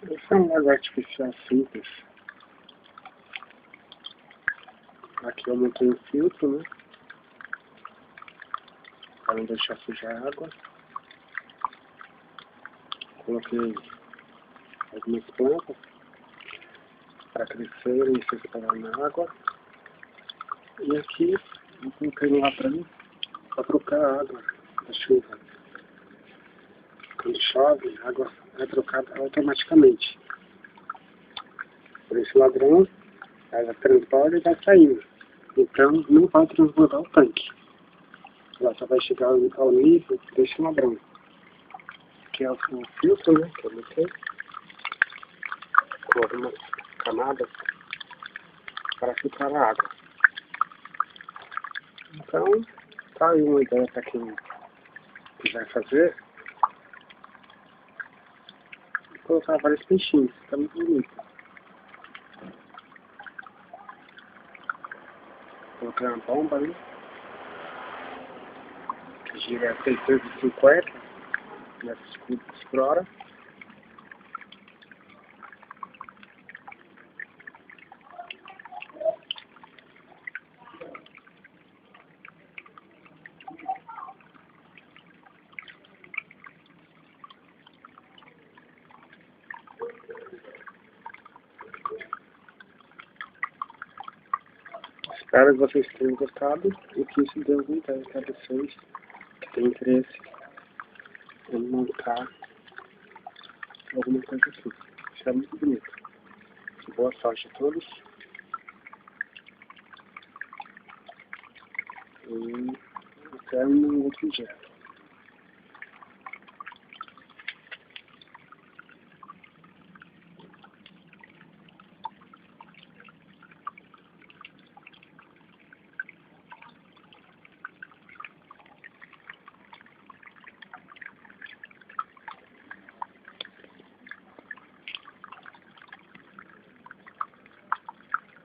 Esse é um lago artificial simples. Aqui eu montei um filtro, né? Para não deixar sujar a água. Coloquei algumas plantas para crescerem e se espalhar na água. E aqui eu coloquei um ladrão para trocar a água da chuva. Quando chove, a água é trocada automaticamente. Por esse ladrão, ela transborda e vai saindo. Então não vai transbordar o tanque. Ela só vai chegar ao nível desse ladrão. Que é o filtro, né? Que eu botei. Com algumas camadas para filtrar a água. Então, tá aí uma ideia para quem quiser fazer. Colocar vários peixinhos, fica muito bonito. Coloquei uma bomba ali, que gira 650 metros cúbicos por hora. Espero que vocês tenham gostado e que isso dê alguma ideia para vocês que têm interesse em montar alguma coisa assim. Isso é muito bonito. Boa sorte a todos. E até um outro dia.